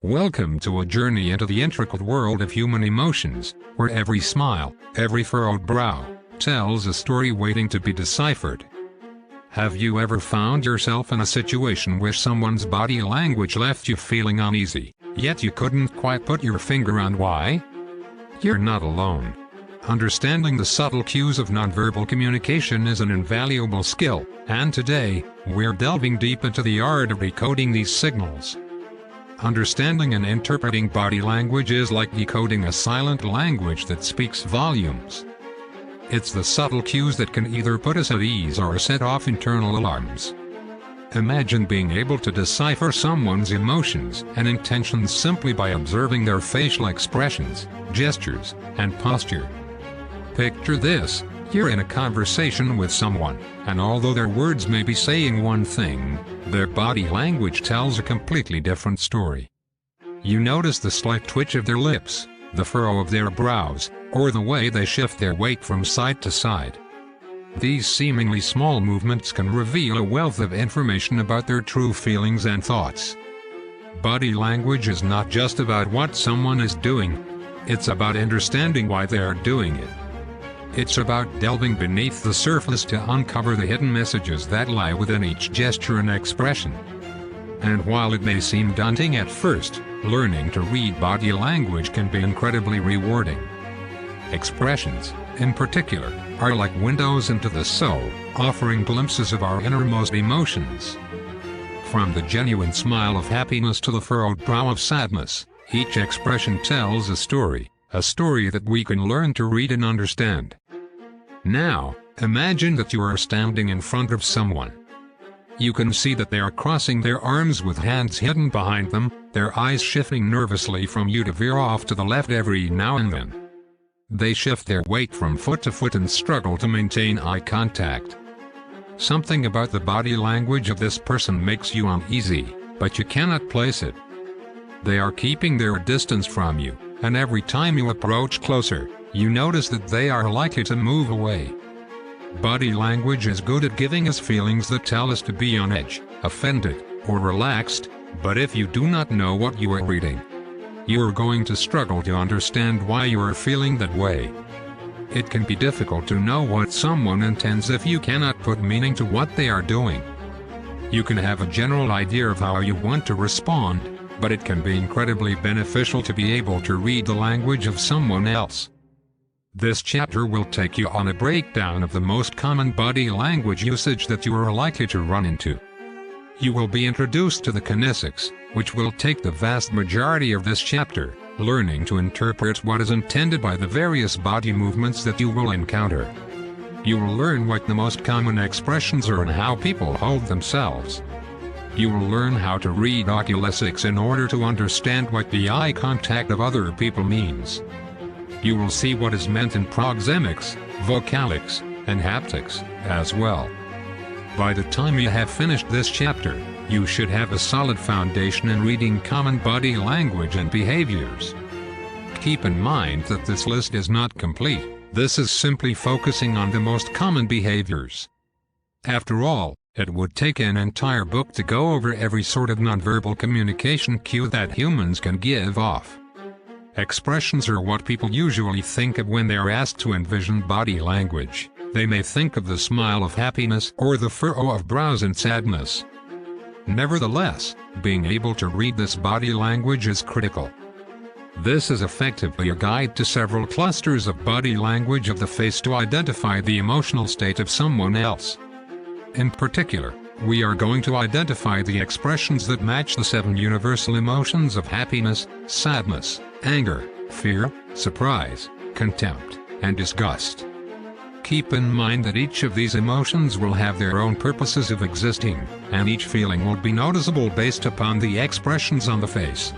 Welcome to a journey into the intricate world of human emotions, where every smile, every furrowed brow, tells a story waiting to be deciphered. Have you ever found yourself in a situation where someone's body language left you feeling uneasy, yet you couldn't quite put your finger on why? You're not alone. Understanding the subtle cues of nonverbal communication is an invaluable skill, and today, we're delving deep into the art of decoding these signals. Understanding and interpreting body language is like decoding a silent language that speaks volumes. It's the subtle cues that can either put us at ease or set off internal alarms. Imagine being able to decipher someone's emotions and intentions simply by observing their facial expressions, gestures, and posture. Picture this: you're in a conversation with someone, and although their words may be saying one thing, their body language tells a completely different story. You notice the slight twitch of their lips, the furrow of their brows, or the way they shift their weight from side to side. These seemingly small movements can reveal a wealth of information about their true feelings and thoughts. Body language is not just about what someone is doing. It's about understanding why they are doing it. It's about delving beneath the surface to uncover the hidden messages that lie within each gesture and expression. And while it may seem daunting at first, learning to read body language can be incredibly rewarding. Expressions, in particular, are like windows into the soul, offering glimpses of our innermost emotions. From the genuine smile of happiness to the furrowed brow of sadness, each expression tells a story that we can learn to read and understand. Now, imagine that you are standing in front of someone. You can see that they are crossing their arms with hands hidden behind them, their eyes shifting nervously from you to veer off to the left every now and then. They shift their weight from foot to foot and struggle to maintain eye contact. Something about the body language of this person makes you uneasy, but you cannot place it. They are keeping their distance from you, and every time you approach closer, you notice that they are likely to move away. Body language is good at giving us feelings that tell us to be on edge, offended, or relaxed, but if you do not know what you are reading, you are going to struggle to understand why you are feeling that way. It can be difficult to know what someone intends if you cannot put meaning to what they are doing. You can have a general idea of how you want to respond, but it can be incredibly beneficial to be able to read the language of someone else. This chapter will take you on a breakdown of the most common body language usage that you are likely to run into. You will be introduced to the kinesics, which will take the vast majority of this chapter, learning to interpret what is intended by the various body movements that you will encounter. You will learn what the most common expressions are and how people hold themselves. You will learn how to read oculesics in order to understand what the eye contact of other people means. You will see what is meant in proxemics, vocalics, and haptics, as well. By the time you have finished this chapter, you should have a solid foundation in reading common body language and behaviors. Keep in mind that this list is not complete. This is simply focusing on the most common behaviors. After all, it would take an entire book to go over every sort of nonverbal communication cue that humans can give off. Expressions are what people usually think of when they are asked to envision body language. They may think of the smile of happiness or the furrow of brows in sadness. Nevertheless, being able to read this body language is critical. This is effectively a guide to several clusters of body language of the face to identify the emotional state of someone else. In particular, we are going to identify the expressions that match the 7 universal emotions of happiness, sadness, anger, fear, surprise, contempt, and disgust. Keep in mind that each of these emotions will have their own purposes of existing, and each feeling will be noticeable based upon the expressions on the face.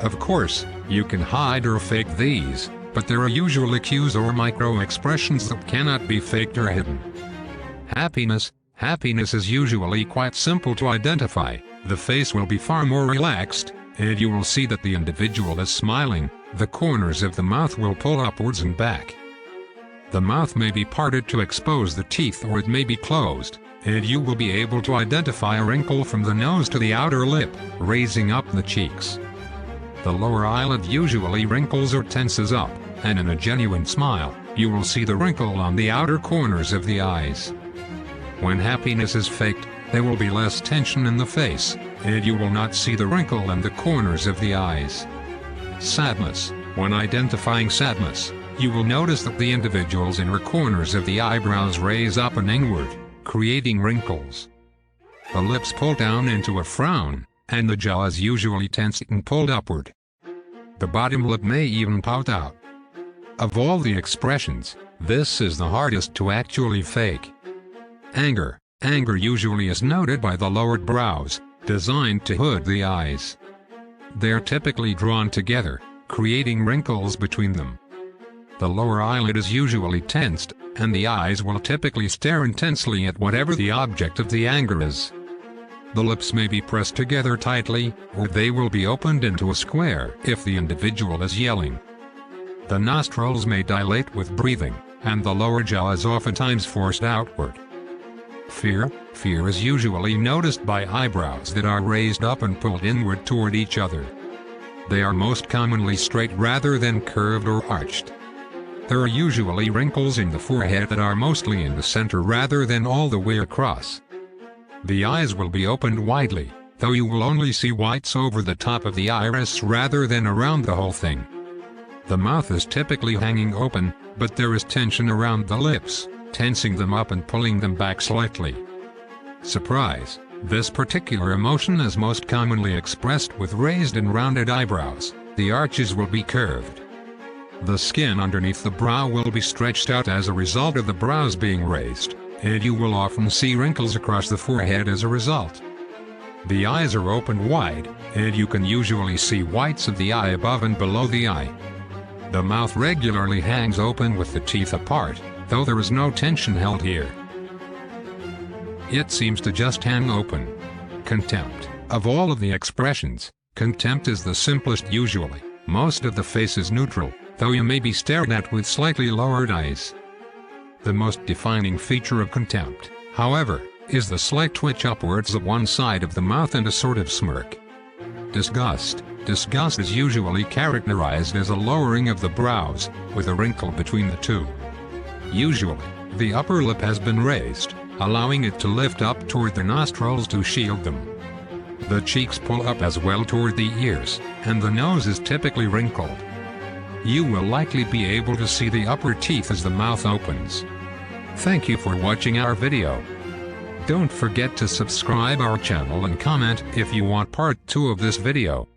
Of course, you can hide or fake these, but there are usually cues or micro-expressions that cannot be faked or hidden. Happiness is usually quite simple to identify. The face will be far more relaxed, and you will see that the individual is smiling. The corners of the mouth will pull upwards and back. The mouth may be parted to expose the teeth, or it may be closed, and you will be able to identify a wrinkle from the nose to the outer lip, raising up the cheeks. The lower eyelid usually wrinkles or tenses up, and in a genuine smile, you will see the wrinkle on the outer corners of the eyes. When happiness is faked, there will be less tension in the face, and you will not see the wrinkle in the corners of the eyes. Sadness. When identifying sadness, you will notice that the individual's inner corners of the eyebrows raise up and inward, creating wrinkles. The lips pull down into a frown, and the jaw is usually tensed and pulled upward. The bottom lip may even pout out. Of all the expressions, this is the hardest to actually fake. Anger. Anger usually is noted by the lowered brows, designed to hood the eyes. They are typically drawn together, creating wrinkles between them. The lower eyelid is usually tensed, and the eyes will typically stare intensely at whatever the object of the anger is. The lips may be pressed together tightly, or they will be opened into a square if the individual is yelling. The nostrils may dilate with breathing, and the lower jaw is oftentimes forced outward. Fear. Fear is usually noticed by eyebrows that are raised up and pulled inward toward each other. They are most commonly straight rather than curved or arched. There are usually wrinkles in the forehead that are mostly in the center rather than all the way across. The eyes will be opened widely, though you will only see whites over the top of the iris rather than around the whole thing. The mouth is typically hanging open, but there is tension around the lips, tensing them up and pulling them back slightly. Surprise. This particular emotion is most commonly expressed with raised and rounded eyebrows. The arches will be curved. The skin underneath the brow will be stretched out as a result of the brows being raised, and you will often see wrinkles across the forehead as a result. The eyes are opened wide, and you can usually see whites of the eye above and below the eye. The mouth regularly hangs open with the teeth apart, though there is no tension held here. It seems to just hang open. Contempt. Of all of the expressions, contempt is the simplest usually. Most of the face is neutral, though you may be stared at with slightly lowered eyes. The most defining feature of contempt, however, is the slight twitch upwards of one side of the mouth and a sort of smirk. Disgust. Disgust is usually characterized as a lowering of the brows, with a wrinkle between the two. Usually, the upper lip has been raised, allowing it to lift up toward the nostrils to shield them. The cheeks pull up as well toward the ears, and the nose is typically wrinkled. You will likely be able to see the upper teeth as the mouth opens. Thank you for watching our video. Don't forget to subscribe our channel and comment if you want part 2 of this video.